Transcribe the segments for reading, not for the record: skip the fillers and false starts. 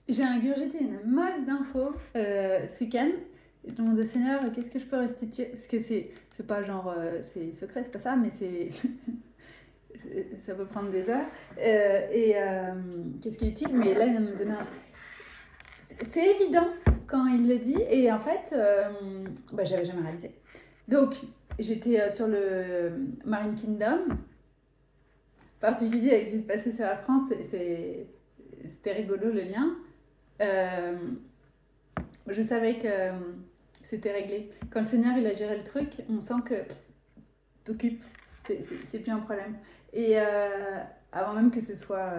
J'ai ingurgité une masse d'infos ce week-end. Je demande au Seigneur qu'est-ce que je peux restituer. Parce que c'est pas genre c'est secret, c'est pas ça, mais c'est ça peut prendre des heures. Qu'est-ce qui est utile. Mais là, il vient de me donner un. C'est évident quand il le dit. Et en fait, bah, j'avais jamais réalisé. Donc, j'étais sur le Marine Kingdom, particulier avec ce qui se passait sur la France. C'était rigolo le lien. Euh, je savais que c'était réglé. Quand le Seigneur il a géré le truc, on sent que t'occupes, c'est plus un problème. Et avant même que ce soit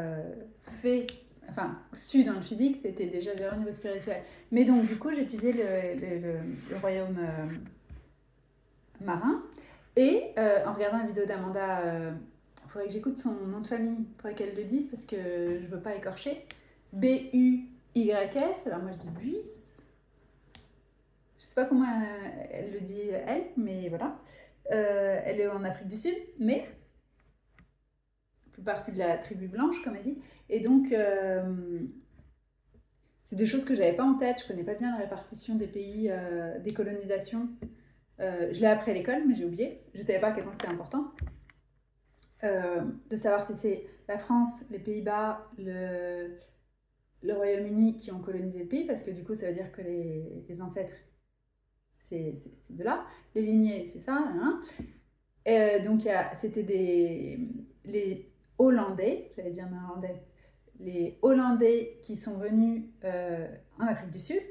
fait, enfin su dans le physique, c'était déjà géré au niveau spirituel. Mais donc du coup, j'étudiais le royaume marin et en regardant la vidéo d'Amanda, il faudrait que j'écoute son nom de famille pour qu'elle le dise parce que je veux pas écorcher. Buys, alors moi je dis Buys. Je sais pas comment elle le dit elle, mais voilà. Elle est en Afrique du Sud, mais plus partie de la tribu blanche, comme elle dit. Et donc, c'est des choses que je n'avais pas en tête. Je connais pas bien la répartition des pays, des colonisations. Je l'ai appris à l'école, mais j'ai oublié. Je ne savais pas à quel point c'était important. De savoir si c'est la France, les Pays-Bas, le Royaume-Uni qui ont colonisé le pays, parce que du coup, ça veut dire que les ancêtres, c'est de là. Les lignées, c'est ça. Hein. Donc, c'était les Hollandais, j'allais dire néerlandais, les Hollandais qui sont venus en Afrique du Sud.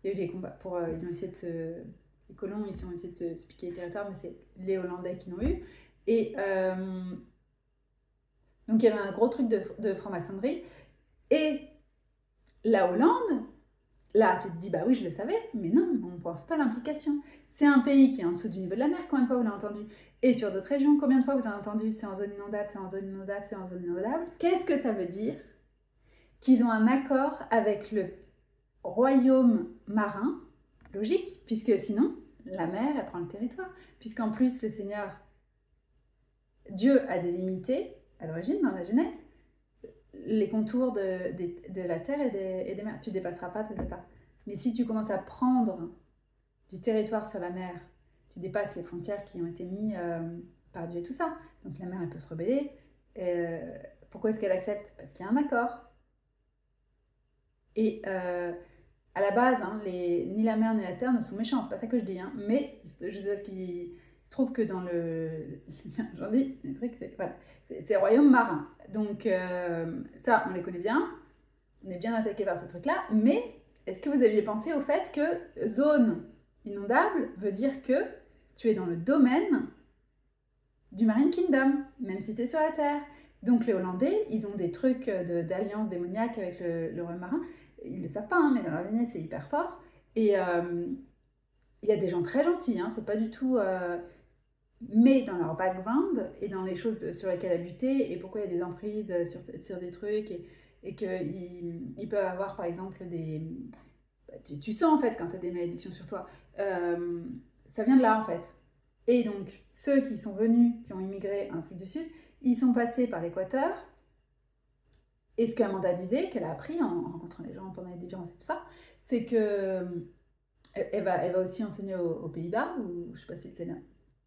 Il y a eu des combats pour. Ils ont essayé de se. Les colons, ils ont essayé de se piquer les territoires, mais c'est les Hollandais qui l'ont eu. Et donc, il y avait un gros truc de franc-maçonnerie. Et la Hollande, là, tu te dis, bah oui, je le savais, mais non, on ne pense pas à l'implication. C'est un pays qui est en dessous du niveau de la mer, combien de fois vous l'avez entendu? Et sur d'autres régions, combien de fois vous avez entendu c'est en zone inondable, c'est en zone inondable, c'est en zone inondable? Qu'est-ce que ça veut dire qu'ils ont un accord avec le royaume marin? Logique, puisque sinon, la mer, elle prend le territoire. Puisqu'en plus, le Seigneur, Dieu a délimité, à l'origine, dans la Genèse, les contours de la terre et des mers. Tu ne dépasseras pas tes états. Mais si tu commences à prendre du territoire sur la mer, tu dépasses les frontières qui ont été mises par Dieu et tout ça. Donc la mer, elle peut se rebeller. Pourquoi est-ce qu'elle accepte? Parce qu'il y a un accord. Et à la base, hein, ni la mer ni la terre ne sont méchants, c'est pas ça que je dis. Hein. Mais je sais pas ce qui trouve que dans le. J'en dis, les trucs, voilà. C'est le royaume marin. Donc ça, on les connaît bien. On est bien attaqué par ces trucs-là. Mais est-ce que vous aviez pensé au fait que zone inondable veut dire que tu es dans le domaine du Marine Kingdom, même si tu es sur la Terre. Donc les Hollandais, ils ont des trucs d'alliance démoniaque avec le royaume marin. Ils ne le savent pas, hein, mais dans leur lignée, c'est hyper fort. Et il y a des gens très gentils, hein, c'est pas du tout... mais dans leur background et dans les choses sur lesquelles habiter et pourquoi il y a des emprises sur des trucs et qu'ils peuvent avoir par exemple des... Tu sens en fait quand tu as des malédictions sur toi. Ça vient de là en fait. Et donc, ceux qui sont venus, qui ont immigré en Afrique du Sud, ils sont passés par l'Équateur. Et ce qu'Amanda disait, qu'elle a appris en rencontrant les gens pendant les différences et tout ça, c'est que elle va aussi enseigner aux Pays-Bas, ou je sais pas si c'est là.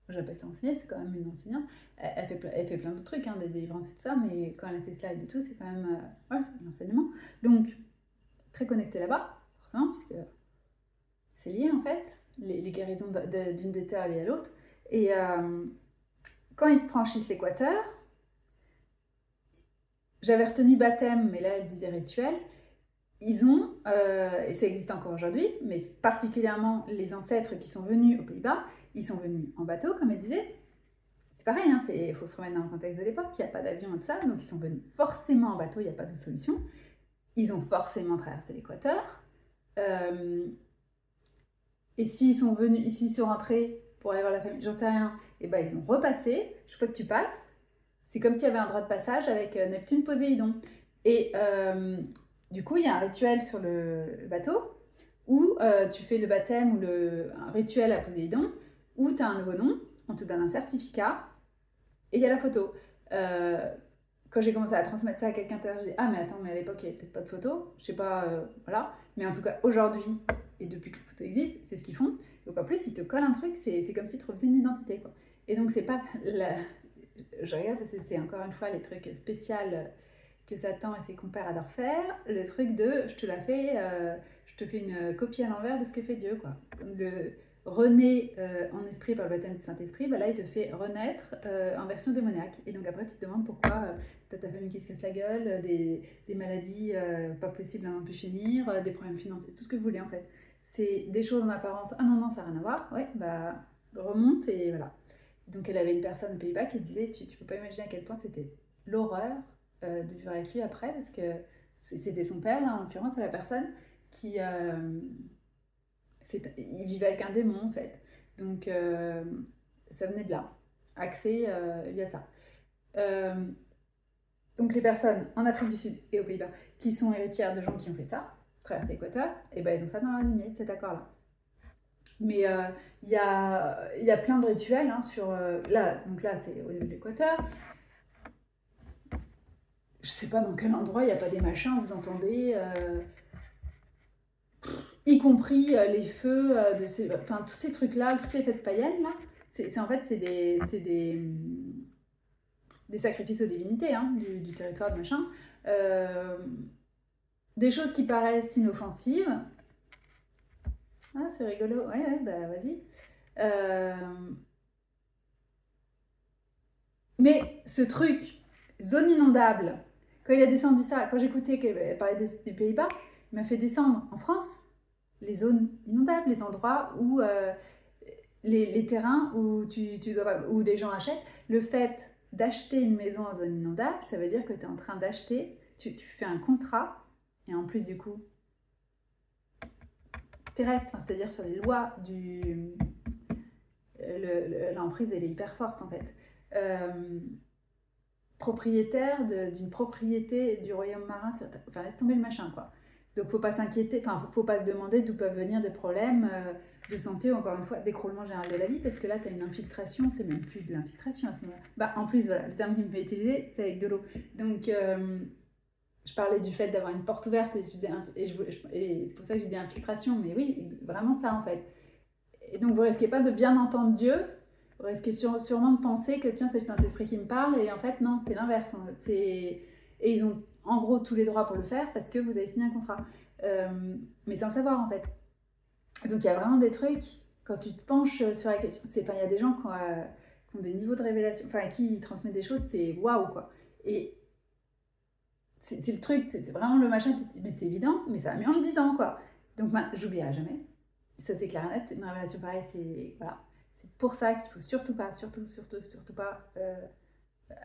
J'appelle ça enseigner, c'est quand même une enseignante. Elle fait plein de trucs, hein, des délivrances et tout ça, mais quand elle a ses slides et tout, c'est quand même ouais, c'est un enseignement. Donc, très connecté là-bas, forcément, puisque c'est lié en fait, les guérisons d'une des terres liées à l'autre. Et quand ils franchissent l'équateur, j'avais retenu baptême, mais là elle disait rituel. Ils ont, et ça existe encore aujourd'hui, mais particulièrement les ancêtres qui sont venus aux Pays-Bas, ils sont venus en bateau, comme elle disait. C'est pareil, hein, il faut se remettre dans le contexte de l'époque, il n'y a pas d'avion et tout ça, donc ils sont venus forcément en bateau, il n'y a pas d'autre solution. Ils ont forcément traversé l'équateur. Et s'ils sont venus, s'ils sont rentrés pour aller voir la famille, j'en sais rien, et ben ils ont repassé, je crois que tu passes. C'est comme s'il y avait un droit de passage avec Neptune Poséidon. Et du coup, il y a un rituel sur le bateau où tu fais le baptême ou un rituel à Poséidon, où tu as un nouveau nom, on te donne un certificat et il y a la photo. quand j'ai commencé à transmettre ça à quelqu'un, je dis ah mais attends, mais à l'époque il n'y avait peut-être pas de photo, je sais pas, voilà. Mais en tout cas aujourd'hui et depuis que les photos existent, c'est ce qu'ils font. Donc en plus ils te collent un truc, c'est comme si tu refaisais une identité quoi. Et donc c'est pas je regarde parce que c'est encore une fois les trucs spéciaux que Satan et ses compères adorent faire, le truc de je te fais une copie à l'envers de ce que fait Dieu quoi. Le renaît en esprit par le baptême du Saint-Esprit, bah là il te fait renaître en version démoniaque. Et donc après tu te demandes pourquoi t'as ta famille qui se casse la gueule, des maladies pas possibles à n'en plus finir, des problèmes financiers, tout ce que vous voulez en fait. C'est des choses en apparence, ah non, non, ça n'a rien à voir, ouais, bah remonte et voilà. Donc elle avait une personne aux Pays-Bas qui disait, tu peux pas imaginer à quel point c'était l'horreur de vivre avec lui après, parce que c'était son père, là, en l'occurrence, la personne qui... il vivait avec un démon, en fait. Donc ça venait de là, axé via ça. Euh, donc les personnes en Afrique du Sud et aux Pays-Bas qui sont héritières de gens qui ont fait ça, traverser l'équateur, et ben ils ont ça dans la lignée, cet accord-là. Mais y a plein de rituels hein, sur... donc là, c'est au niveau de l'équateur. Je sais pas dans quel endroit il n'y a pas des machins, vous entendez... y compris les feux, enfin tous ces trucs-là, toutes les fêtes païennes, là. En fait, c'est des sacrifices aux divinités hein, du territoire de machin. Des choses qui paraissent inoffensives. Ah, c'est rigolo. Ouais, ouais, bah vas-y. Mais ce truc, zone inondable, quand il a descendu ça, quand j'écoutais qu'elle parlait des Pays-Bas, il m'a fait descendre en France les zones inondables, les endroits où les terrains où, où les gens achètent. Le fait d'acheter une maison en zone inondable, ça veut dire que tu es en train d'acheter, tu fais un contrat, et en plus du coup, terrestre, c'est-à-dire sur les lois du... l'emprise, elle est hyper forte en fait. Propriétaire d'une propriété du royaume marin sur Terre. Enfin, laisse tomber le machin, quoi. Donc, faut pas s'inquiéter, enfin, faut pas se demander d'où peuvent venir des problèmes de santé ou encore une fois, d'écroulement général de la vie, parce que là, tu as une infiltration, c'est même plus de l'infiltration à ce moment-là. Bah, en plus, voilà, le terme qui me fait utiliser, c'est avec de l'eau. Donc, je parlais du fait d'avoir une porte ouverte et c'est pour ça que j'ai dit infiltration, mais oui, vraiment ça en fait. Et donc, vous risquez pas de bien entendre Dieu, vous risquez sûrement de penser que tiens, c'est le Saint-Esprit qui me parle, et en fait, non, c'est l'inverse. Hein. Et ils ont en gros tous les droits pour le faire parce que vous avez signé un contrat. Mais sans le savoir en fait. Donc, il y a vraiment des trucs, quand tu te penches sur la question, il y a des gens qui ont des niveaux de révélation, enfin, qui transmettent des choses, c'est waouh quoi. Et c'est le truc, c'est vraiment le machin, mais c'est évident, mais ça a mis en le disant quoi. Donc, j'oublierai jamais. Ça c'est clair et net, une révélation pareille, c'est voilà. C'est pour ça qu'il faut surtout pas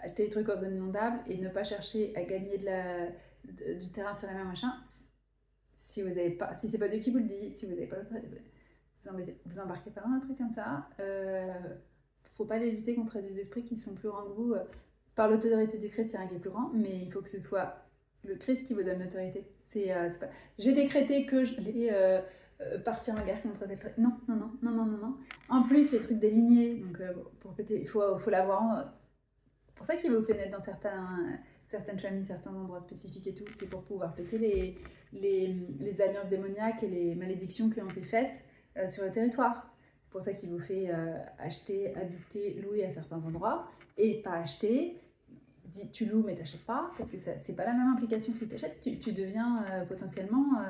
acheter des trucs en zone inondable et ne pas chercher à gagner du terrain sur la mer machin. Si vous avez pas, si c'est pas Dieu qui vous le dit, si vous n'avez pas l'autorité, vous embarquez pas dans un truc comme ça. Faut pas aller lutter contre des esprits qui sont plus grands que vous. Par l'autorité du Christ, il y a rien qui est plus grand, mais il faut que ce soit le Christ qui vous donne l'autorité. C'est pas... J'ai décrété que je l'ai partir en guerre contre tel truc. Non, non, non, non, non, non, non. En plus, les trucs des lignées, donc pour péter, il faut l'avoir. C'est pour ça qu'il vous fait naître dans certaines familles, certains endroits spécifiques et tout. C'est pour pouvoir péter les alliances démoniaques et les malédictions qui ont été faites sur le territoire. C'est pour ça qu'il vous fait acheter, habiter, louer à certains endroits et pas acheter. Dit tu loues mais t'achètes pas parce que c'est pas la même implication si t'achètes. Tu deviens potentiellement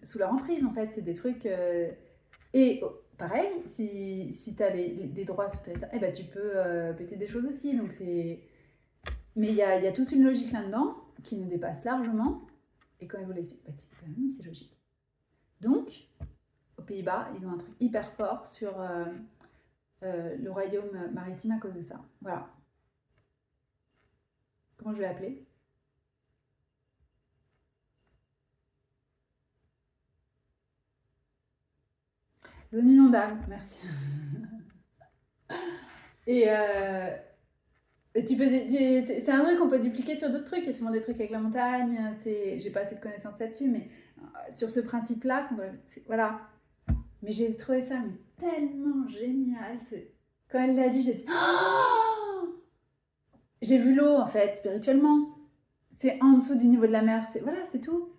sous leur emprise en fait. C'est des trucs. Et pareil, si tu as des droits sur territoire, eh ben, tu peux péter des choses aussi. Donc mais il y a toute une logique là-dedans qui nous dépasse largement. Et quand ils vous l'expliquent, bah, tu dis, oui, c'est logique. Donc, aux Pays-Bas, ils ont un truc hyper fort sur le royaume maritime à cause de ça. Voilà. Comment je vais l'appeler ? Zone inondable, merci. Et c'est un truc qu'on peut dupliquer sur d'autres trucs. Il y a souvent des trucs avec la montagne. J'ai pas assez de connaissances là-dessus, mais sur ce principe-là, voilà. Mais j'ai trouvé ça tellement génial. Quand elle l'a dit, j'ai dit oh. J'ai vu l'eau, en fait, spirituellement. C'est en dessous du niveau de la mer. Voilà, c'est tout.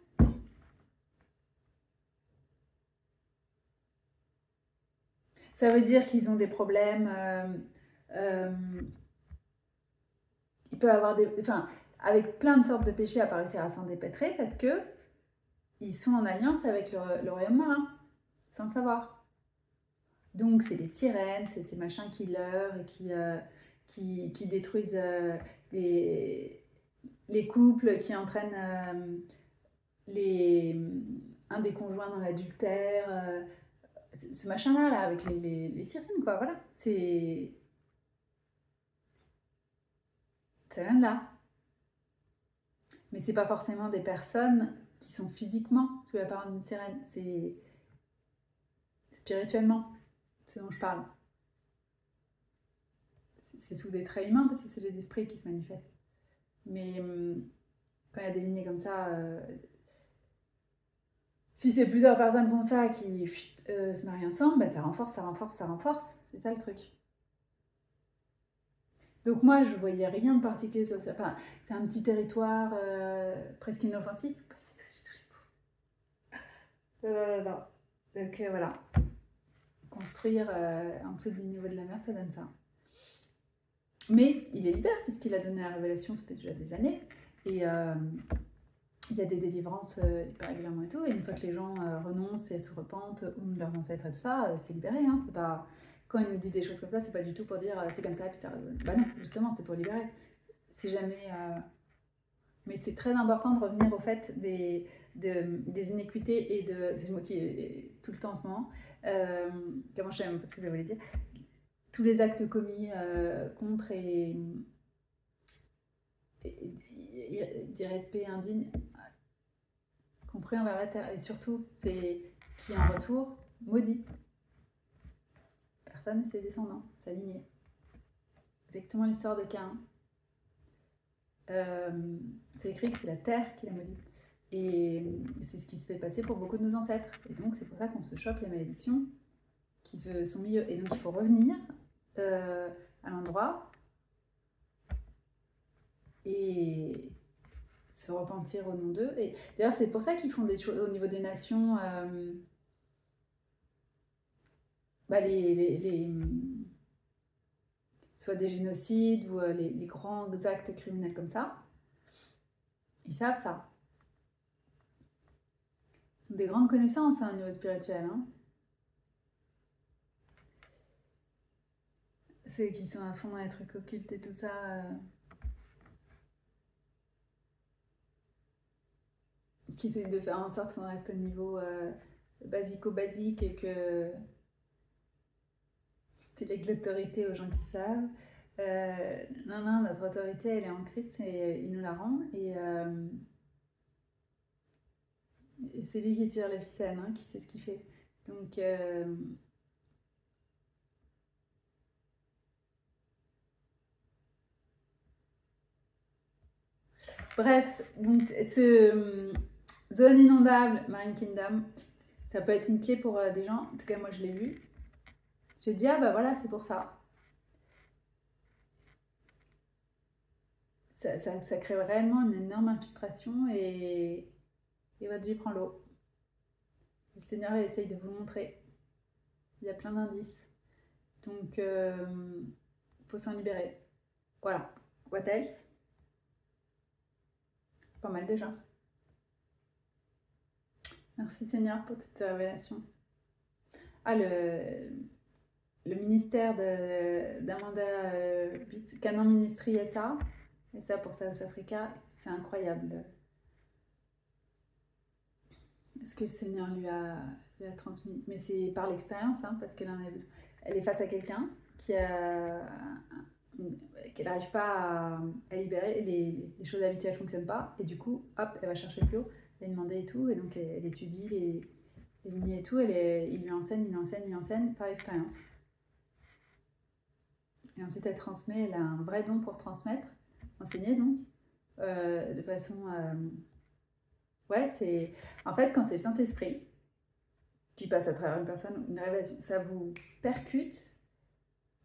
Ça veut dire qu'ils ont des problèmes. Euh, il peut avoir des. Enfin, avec plein de sortes de péchés à pas réussir à s'en dépêtrer parce que ils sont en alliance avec le royaume marin, sans le savoir. Donc, c'est les sirènes, c'est ces machins qui leurrent et qui détruisent les couples, qui entraînent les, un des conjoints dans l'adultère. Ce machin-là, là, avec les sirènes, quoi, voilà. Ça vient de là. Mais c'est pas forcément des personnes qui sont physiquement sous la parole d'une sirène, c'est spirituellement, ce dont je parle. C'est sous des traits humains parce que c'est les esprits qui se manifestent. Mais quand il y a des lignées comme ça, si c'est plusieurs personnes comme ça qui se marient ensemble, bah, ça renforce, ça renforce, ça renforce. C'est ça le truc. Donc moi, je voyais rien de particulier sur ça. Enfin, c'est un petit territoire presque inoffensif. Pas du tout, c'est tout. Non. Donc voilà. Construire en dessous du niveau de la mer, ça donne ça. Mais il est libère puisqu'il a donné la révélation, ça fait déjà des années. Et il y a des délivrances hyper régulièrement et tout. Et une fois que les gens renoncent et se repentent, ou leurs ancêtres et tout ça, c'est libéré. Hein, c'est pas... Quand il nous dit des choses comme ça, c'est pas du tout pour dire c'est comme ça, puis ça... Bah non, justement, c'est pour libérer. C'est jamais... Mais c'est très important de revenir au fait des inéquités et de... C'est le mot qui est tout le temps en ce moment. Comment je sais même pas ce que ça voulait dire. Tous les actes commis contre et d'irrespect indigne compris envers la terre. Et surtout, c'est qui en retour maudit personne et ses descendants, sa lignée. Exactement l'histoire de Caïn. C'est écrit que c'est la terre qui l'a maudit. Et c'est ce qui se fait passer pour beaucoup de nos ancêtres. Et donc c'est pour ça qu'on se chope les malédictions qui se sont mises. Et donc il faut revenir à l'endroit et se repentir au nom d'eux. Et d'ailleurs, c'est pour ça qu'ils font des choses au niveau des nations. Soit des génocides ou les grands actes criminels comme ça. Ils savent ça. Ils ont des grandes connaissances au niveau spirituel. Hein. Ceux qui sont à fond dans les trucs occultes et tout ça. Qui essaient de faire en sorte qu'on reste au niveau basico-basique et que tu lègues l'autorité aux gens qui savent. Non, notre autorité, elle est en Christ et il nous la rend. Et c'est lui qui tire les ficelles, hein, qui sait ce qu'il fait. Donc, bref, donc ce zone inondable, Marine Kingdom, ça peut être une clé pour des gens. En tout cas, moi, je l'ai vu. J'ai dit, ah bah voilà, c'est pour ça. Ça crée réellement une énorme infiltration et votre vie prend l'eau. Le Seigneur essaye de vous le montrer. Il y a plein d'indices. Donc, faut s'en libérer. Voilà. What else? Pas mal déjà. Merci Seigneur pour toutes ces révélations. Ah, le ministère d'Amanda Canon Ministry SA, et ça pour South Africa, c'est incroyable. Ce que le Seigneur lui a transmis. Mais c'est par l'expérience, hein, parce qu'elle en a besoin. Elle est face à quelqu'un qu'elle n'arrive pas à libérer, les choses habituelles ne fonctionnent pas, et du coup, hop, elle va chercher plus haut, elle va demander et tout, et donc elle étudie les lignées et tout, il lui enseigne par l'expérience. Et ensuite, elle transmet, elle a un vrai don pour transmettre, enseigner donc, de façon... ouais, c'est... En fait, quand c'est le Saint-Esprit qui passe à travers une personne, une révélation, ça vous percute,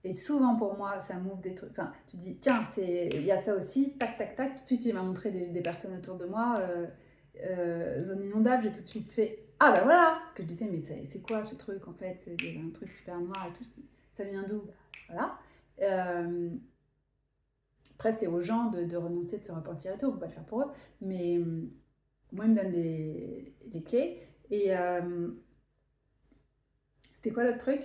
Et souvent pour moi, ça m'ouvre des trucs. Enfin, tu dis, tiens, il y a ça aussi, tac, tac, tac. Tout de suite, il m'a montré des personnes autour de moi, zone inondable. J'ai tout de suite fait, ah ben voilà. Parce que je disais, mais c'est quoi ce truc en fait? C'est un truc super noir et tout. Ça vient d'où? Voilà. Après, c'est aux gens de renoncer, de se repentir et tout. On peut pas le faire pour eux. Mais moi, il me donne les clés. Et c'était quoi l'autre truc?